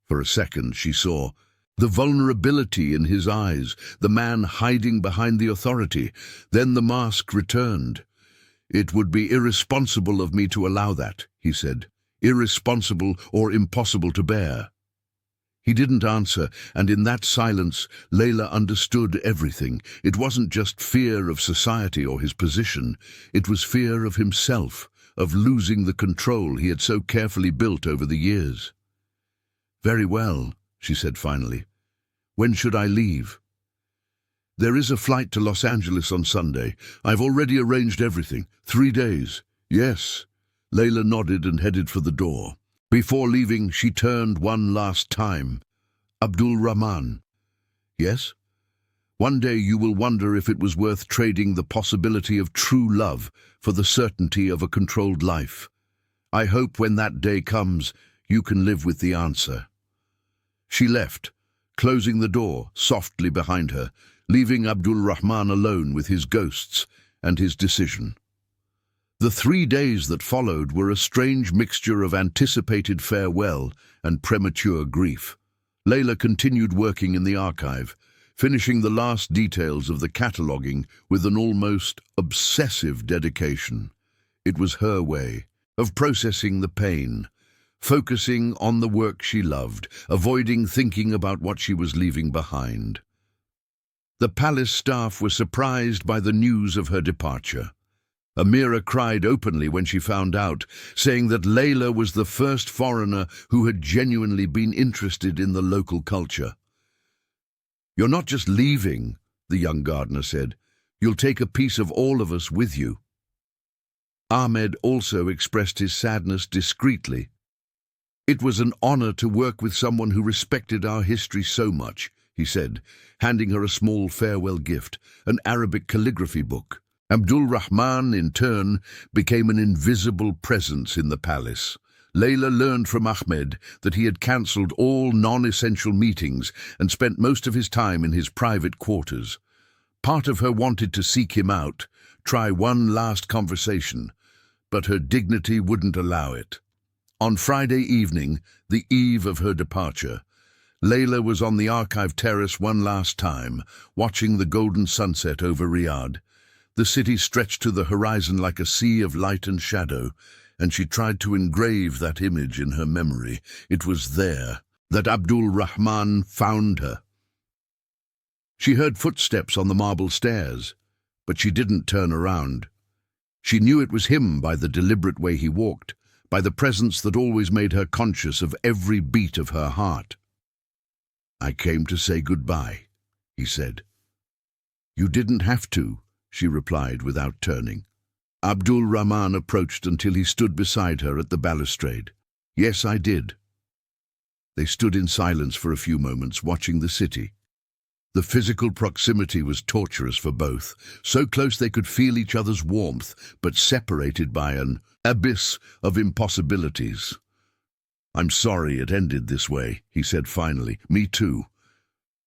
For a second she saw the vulnerability in his eyes, the man hiding behind the authority. Then the mask returned. "It would be irresponsible of me to allow that," he said. "Irresponsible or impossible to bear." He didn't answer, and in that silence, Layla understood everything. It wasn't just fear of society or his position. It was fear of himself, of losing the control he had so carefully built over the years. "Very well," she said finally. "When should I leave?" "There is a flight to Los Angeles on Sunday. I've already arranged everything. 3 days." "Yes." Layla nodded and headed for the door. Before leaving, she turned one last time. "Abdul Rahman." "Yes?" "One day you will wonder if it was worth trading the possibility of true love for the certainty of a controlled life. I hope when that day comes, you can live with the answer." She left, closing the door softly behind her, leaving Abdul Rahman alone with his ghosts and his decision. The 3 days that followed were a strange mixture of anticipated farewell and premature grief. Layla continued working in the archive, finishing the last details of the cataloguing with an almost obsessive dedication. It was her way of processing the pain, focusing on the work she loved, avoiding thinking about what she was leaving behind. The palace staff were surprised by the news of her departure. Amira cried openly when she found out, saying that Layla was the first foreigner who had genuinely been interested in the local culture. "You're not just leaving," the young gardener said. "You'll take a piece of all of us with you." Ahmed also expressed his sadness discreetly. "It was an honor to work with someone who respected our history so much," he said, handing her a small farewell gift, an Arabic calligraphy book. Abdul Rahman, in turn, became an invisible presence in the palace. Layla learned from Ahmed that he had cancelled all non-essential meetings and spent most of his time in his private quarters. Part of her wanted to seek him out, try one last conversation, but her dignity wouldn't allow it. On Friday evening, the eve of her departure, Layla was on the archive terrace one last time, watching the golden sunset over Riyadh. The city stretched to the horizon like a sea of light and shadow, and she tried to engrave that image in her memory. It was there that Abdul Rahman found her. She heard footsteps on the marble stairs, but she didn't turn around. She knew it was him by the deliberate way he walked, by the presence that always made her conscious of every beat of her heart. "I came to say goodbye," he said. "You didn't have to," she replied without turning. Abdul Rahman approached until he stood beside her at the balustrade. "Yes, I did." They stood in silence for a few moments, watching the city. The physical proximity was torturous for both, so close they could feel each other's warmth, but separated by an abyss of impossibilities. "I'm sorry it ended this way," he said finally. "Me too.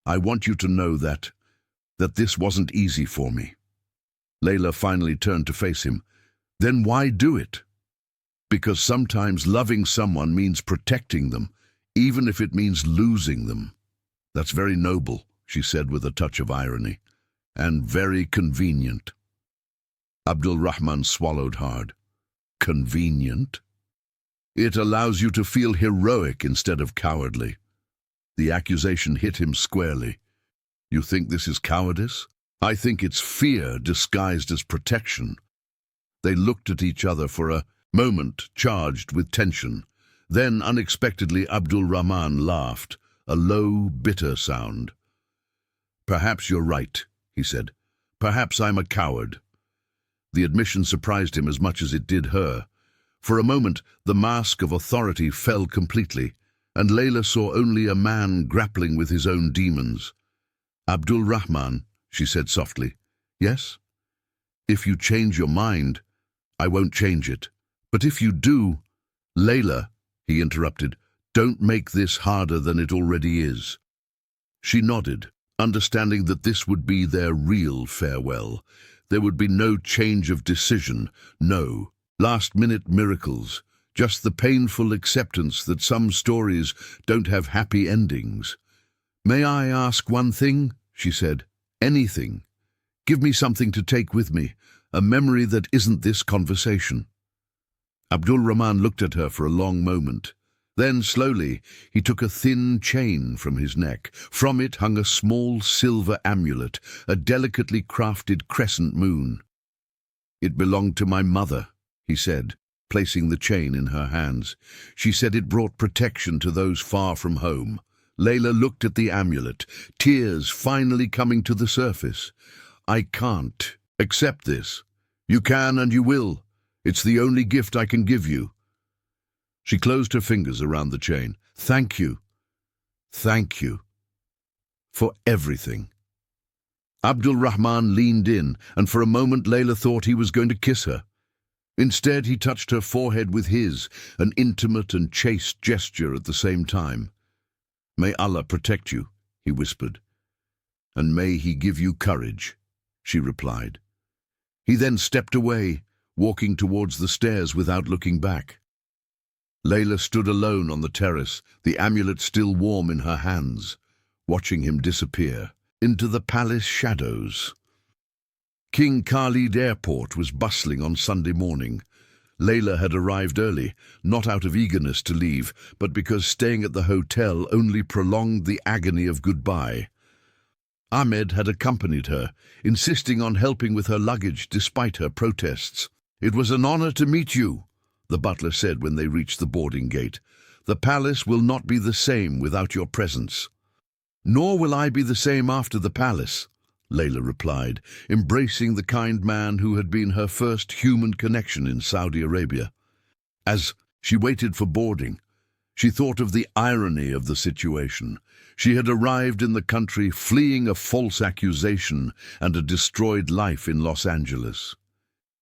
I want you to know that this wasn't easy for me." Layla finally turned to face him. "Then why do it?" "Because sometimes loving someone means protecting them, even if it means losing them." "That's very noble," she said with a touch of irony, "and very convenient." Abdul Rahman swallowed hard. "Convenient?" "It allows you to feel heroic instead of cowardly." The accusation hit him squarely. "You think this is cowardice?" "I think it's fear disguised as protection." They looked at each other for a moment, charged with tension. Then, unexpectedly, Abdul Rahman laughed, a low, bitter sound. "Perhaps you're right," he said. "Perhaps I'm a coward." The admission surprised him as much as it did her. For a moment, the mask of authority fell completely, and Layla saw only a man grappling with his own demons. "Abdul Rahman," she said softly. "Yes? If you change your mind, I won't change it. But if you do—" "Layla," he interrupted, "don't make this harder than it already is." She nodded, understanding that this would be their real farewell. There would be no change of decision, no last-minute miracles, just the painful acceptance that some stories don't have happy endings. "May I ask one thing?" she said. "Anything. Give me something to take with me, a memory that isn't this conversation." Abdul Rahman looked at her for a long moment. Then, slowly, he took a thin chain from his neck. From it hung a small silver amulet, a delicately crafted crescent moon. "It belonged to my mother," he said, placing the chain in her hands. "She said it brought protection to those far from home." Layla looked at the amulet, tears finally coming to the surface. "I can't accept this." "You can and you will. It's the only gift I can give you." She closed her fingers around the chain. "Thank you. Thank you. For everything." Abdul Rahman leaned in, and for a moment Layla thought he was going to kiss her. Instead, he touched her forehead with his, an intimate and chaste gesture at the same time. "May Allah protect you," he whispered. "And may He give you courage," she replied. He then stepped away, walking towards the stairs without looking back. Layla stood alone on the terrace, the amulet still warm in her hands, watching him disappear into the palace shadows. King Khalid Airport was bustling on Sunday morning. Layla had arrived early, not out of eagerness to leave, but because staying at the hotel only prolonged the agony of goodbye. Ahmed had accompanied her, insisting on helping with her luggage despite her protests. "It was an honor to meet you," the butler said when they reached the boarding gate. "The palace will not be the same without your presence." "Nor will I be the same after the palace," Layla replied, embracing the kind man who had been her first human connection in Saudi Arabia. As she waited for boarding, she thought of the irony of the situation. She had arrived in the country fleeing a false accusation and a destroyed life in Los Angeles.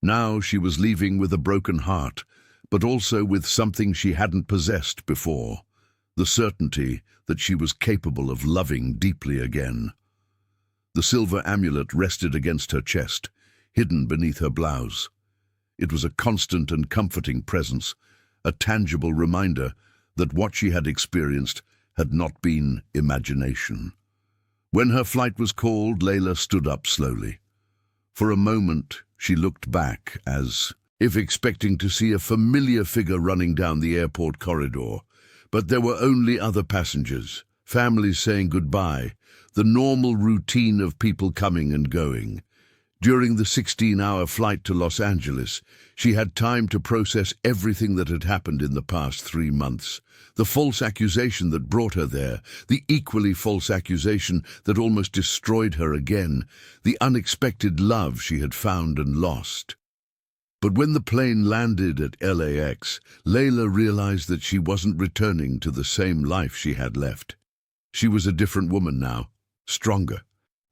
Now she was leaving with a broken heart, but also with something she hadn't possessed before, the certainty that she was capable of loving deeply again. The silver amulet rested against her chest, hidden beneath her blouse. It was a constant and comforting presence, a tangible reminder that what she had experienced had not been imagination. When her flight was called, Layla stood up slowly. For a moment, she looked back as if expecting to see a familiar figure running down the airport corridor. But there were only other passengers, families saying goodbye, the normal routine of people coming and going. During the 16-hour flight to Los Angeles, she had time to process everything that had happened in the past 3 months. The false accusation that brought her there, the equally false accusation that almost destroyed her again, the unexpected love she had found and lost. But when the plane landed at LAX, Layla realized that she wasn't returning to the same life she had left. She was a different woman now, stronger,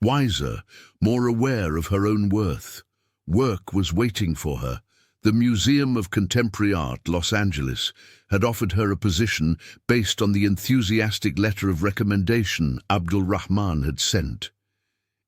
wiser, more aware of her own worth. Work was waiting for her. The Museum of Contemporary Art, Los Angeles, had offered her a position based on the enthusiastic letter of recommendation Abdul Rahman had sent.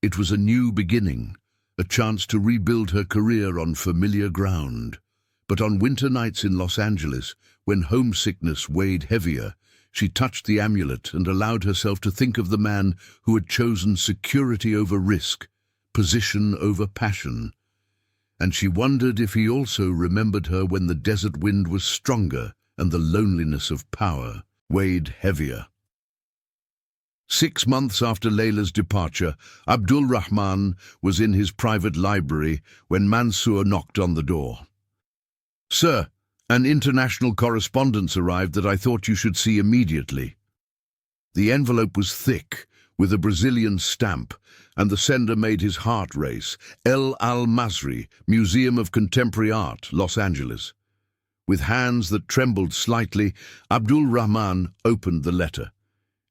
It was a new beginning, a chance to rebuild her career on familiar ground. But on winter nights in Los Angeles, when homesickness weighed heavier, she touched the amulet and allowed herself to think of the man who had chosen security over risk, position over passion. And she wondered if he also remembered her when the desert wind was stronger and the loneliness of power weighed heavier. 6 months after Layla's departure, Abdul Rahman was in his private library when Mansour knocked on the door. "Sir, an international correspondence arrived that I thought you should see immediately." The envelope was thick, with a Brazilian stamp, and the sender made his heart race. El Al-Masri, Museum of Contemporary Art, Los Angeles. With hands that trembled slightly, Abdul Rahman opened the letter.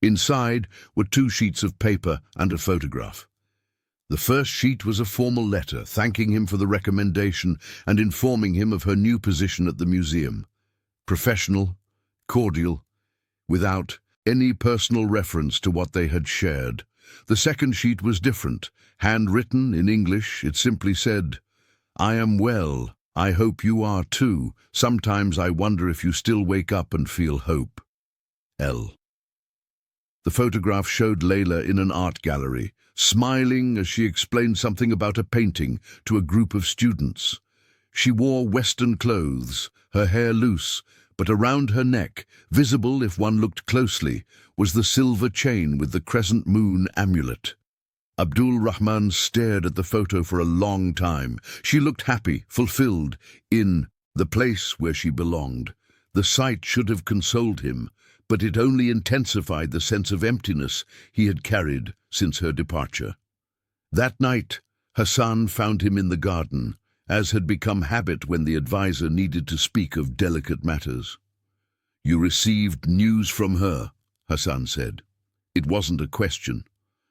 Inside were 2 sheets of paper and a photograph. The first sheet was a formal letter, thanking him for the recommendation and informing him of her new position at the museum. Professional, cordial, without any personal reference to what they had shared. The second sheet was different. Handwritten in English, it simply said, "I am well. I hope you are too. Sometimes I wonder if you still wake up and feel hope. L." The photograph showed Layla in an art gallery, smiling as she explained something about a painting to a group of students. She wore Western clothes, her hair loose, but around her neck, visible if one looked closely, was the silver chain with the crescent moon amulet. Abdul Rahman stared at the photo for a long time. She looked happy, fulfilled, in the place where she belonged. The sight should have consoled him, but it only intensified the sense of emptiness he had carried since her departure. That night, Hassan found him in the garden, as had become habit when the advisor needed to speak of delicate matters. "You received news from her," Hassan said. It wasn't a question.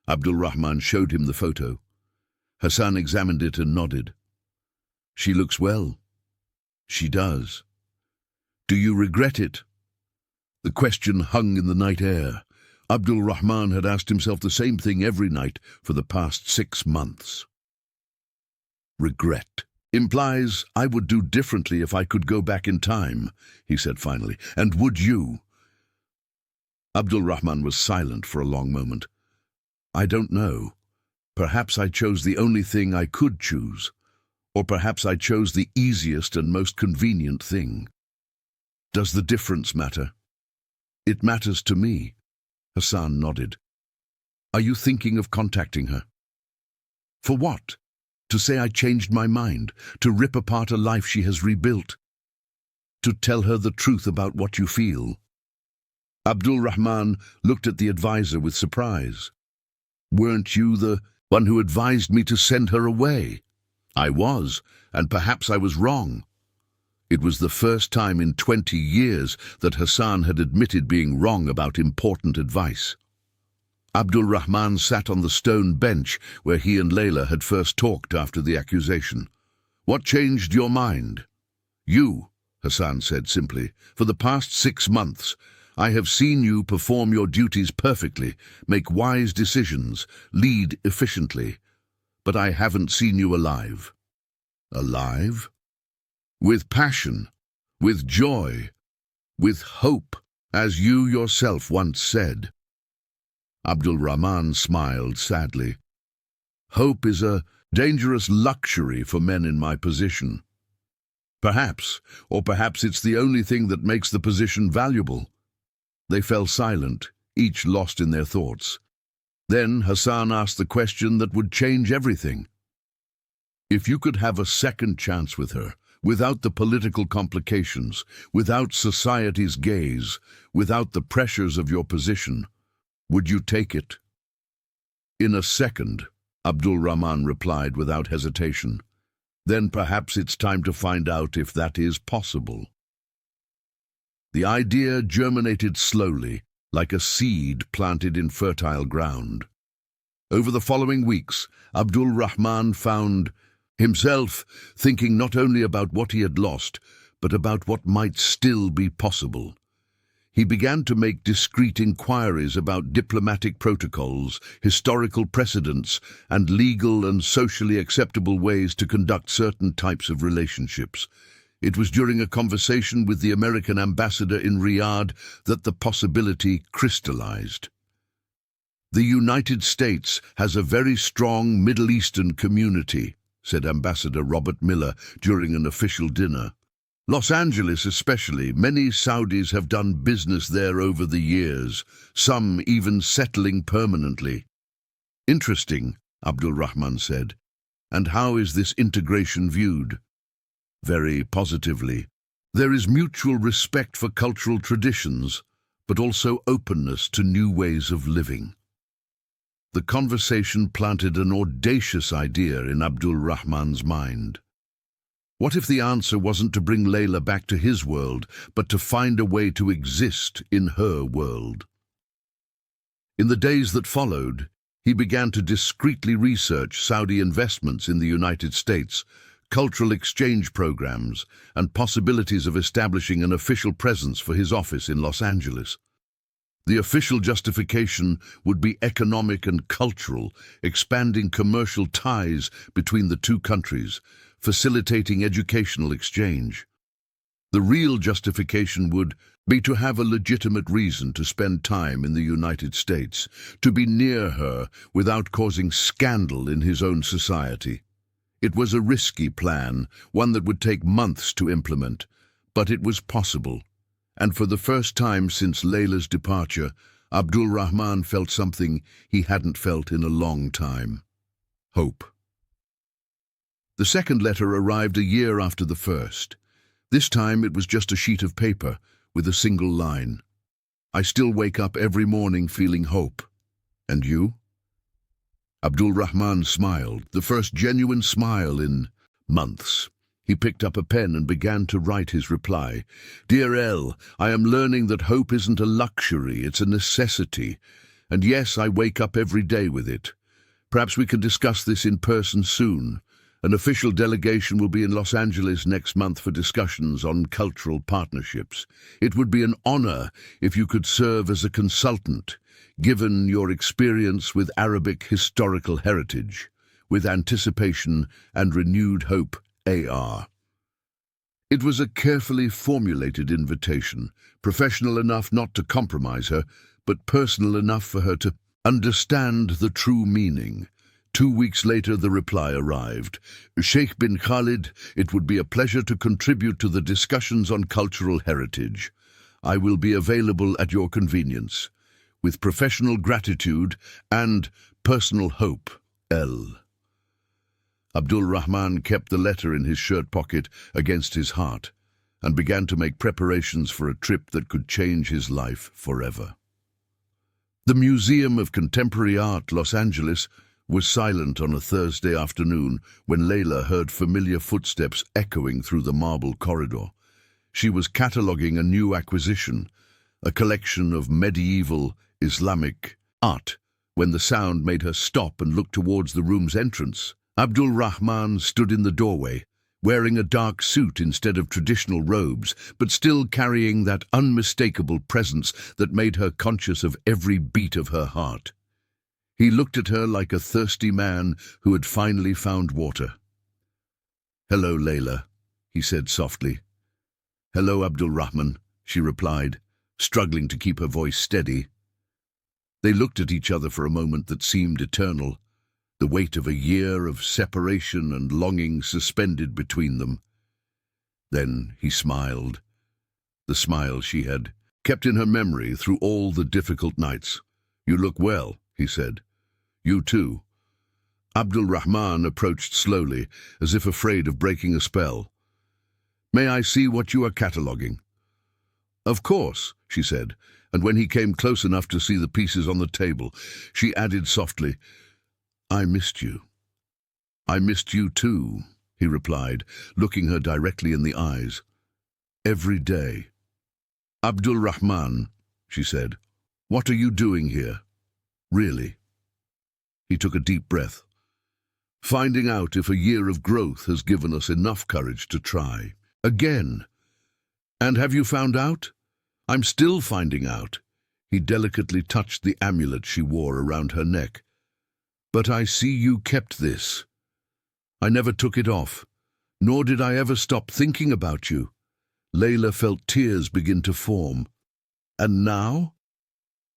Abdul Rahman showed him the photo. Hassan examined it and nodded. "She looks well." "She does." "Do you regret it?" The question hung in the night air. Abdul Rahman had asked himself the same thing every night for the past 6 months. "Regret implies I would do differently if I could go back in time," he said finally. "And would you?" Abdul Rahman was silent for a long moment. "I don't know. Perhaps I chose the only thing I could choose. Or perhaps I chose the easiest and most convenient thing. Does the difference matter?" "It matters to me." Hassan nodded. "Are you thinking of contacting her?" "For what? To say I changed my mind? To rip apart a life she has rebuilt? To tell her the truth about what you feel?" Abdul Rahman looked at the advisor with surprise. "Weren't you the one who advised me to send her away?" "I was, and perhaps I was wrong." It was the first time in 20 years that Hassan had admitted being wrong about important advice. Abdul Rahman sat on the stone bench where he and Layla had first talked after the accusation. "What changed your mind?" "You," Hassan said simply. "For the past 6 months, I have seen you perform your duties perfectly, make wise decisions, lead efficiently. But I haven't seen you alive." "Alive?" "With passion, with joy, with hope, as you yourself once said." Abdul Rahman smiled sadly. "Hope is a dangerous luxury for men in my position." "Perhaps, or perhaps it's the only thing that makes the position valuable." They fell silent, each lost in their thoughts. Then Hassan asked the question that would change everything. "If you could have a second chance with her, without the political complications, without society's gaze, without the pressures of your position, would you take it?" "In a second," Abdul Rahman replied without hesitation. "Then perhaps it's time to find out if that is possible." The idea germinated slowly, like a seed planted in fertile ground. Over the following weeks, Abdul Rahman found himself thinking not only about what he had lost, but about what might still be possible. He began to make discreet inquiries about diplomatic protocols, historical precedents, and legal and socially acceptable ways to conduct certain types of relationships. It was during a conversation with the American ambassador in Riyadh that the possibility crystallized. "The United States has a very strong Middle Eastern community," said Ambassador Robert Miller during an official dinner. "Los Angeles especially, many Saudis have done business there over the years, some even settling permanently." "Interesting," Abdul Rahman said. "And how is this integration viewed?" "Very positively. There is mutual respect for cultural traditions, but also openness to new ways of living." The conversation planted an audacious idea in Abdul Rahman's mind. What if the answer wasn't to bring Layla back to his world, but to find a way to exist in her world? In the days that followed, he began to discreetly research Saudi investments in the United States, cultural exchange programs, and possibilities of establishing an official presence for his office in Los Angeles. The official justification would be economic and cultural, expanding commercial ties between the two countries, facilitating educational exchange. The real justification would be to have a legitimate reason to spend time in the United States, to be near her without causing scandal in his own society. It was a risky plan, one that would take months to implement, but it was possible. And for the first time since Layla's departure, Abdul Rahman felt something he hadn't felt in a long time: hope. The second letter arrived a year after the first. This time it was just a sheet of paper with a single line: "I still wake up every morning feeling hope. And you?" Abdul Rahman smiled, the first genuine smile in months. He picked up a pen and began to write his reply. "Dear El, I am learning that hope isn't a luxury, it's a necessity. And yes, I wake up every day with it. Perhaps we can discuss this in person soon. An official delegation will be in Los Angeles next month for discussions on cultural partnerships. It would be an honor if you could serve as a consultant, given your experience with Arabic historical heritage. With anticipation and renewed hope, AR." It was a carefully formulated invitation, professional enough not to compromise her, but personal enough for her to understand the true meaning. 2 weeks later, the reply arrived. "Sheikh bin Khalid, it would be a pleasure to contribute to the discussions on cultural heritage. I will be available at your convenience. With professional gratitude and personal hope, L." Abdul Rahman kept the letter in his shirt pocket against his heart and began to make preparations for a trip that could change his life forever. The Museum of Contemporary Art, Los Angeles, was silent on a Thursday afternoon when Layla heard familiar footsteps echoing through the marble corridor. She was cataloguing a new acquisition, a collection of medieval Islamic art, when the sound made her stop and look towards the room's entrance. Abdul Rahman stood in the doorway, wearing a dark suit instead of traditional robes, but still carrying that unmistakable presence that made her conscious of every beat of her heart. He looked at her like a thirsty man who had finally found water. "Hello, Layla," he said softly. "Hello, Abdul Rahman," she replied, struggling to keep her voice steady. They looked at each other for a moment that seemed eternal, the weight of a year of separation and longing suspended between them. Then he smiled, the smile she had kept in her memory through all the difficult nights. "You look well," he said. "You too." Abdul Rahman approached slowly, as if afraid of breaking a spell. "May I see what you are cataloguing?" "Of course," she said, and when he came close enough to see the pieces on the table, she added softly, "I missed you." "I missed you too," he replied, looking her directly in the eyes. "Every day." "Abdul Rahman," she said, "what are you doing here? Really?" He took a deep breath. "Finding out if a year of growth has given us enough courage to try. Again." "And have you found out?" "I'm still finding out." He delicately touched the amulet she wore around her neck. "But I see you kept this." "I never took it off, nor did I ever stop thinking about you." Layla felt tears begin to form. "And now?"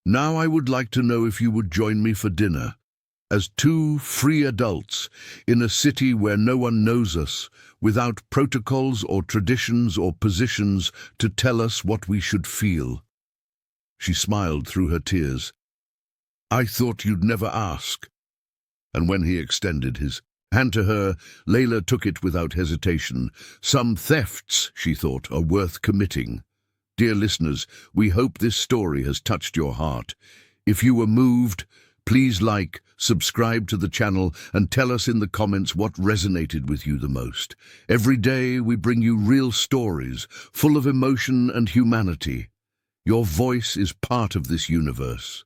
"Now I would like to know if you would join me for dinner. As two free adults in a city where no one knows us, without protocols or traditions or positions to tell us what we should feel." She smiled through her tears. "I thought you'd never ask." And when he extended his hand to her, Layla took it without hesitation. Some thefts, she thought, are worth committing. Dear listeners, we hope this story has touched your heart. If you were moved, please like, subscribe to the channel, and tell us in the comments what resonated with you the most. Every day we bring you real stories, full of emotion and humanity. Your voice is part of this universe.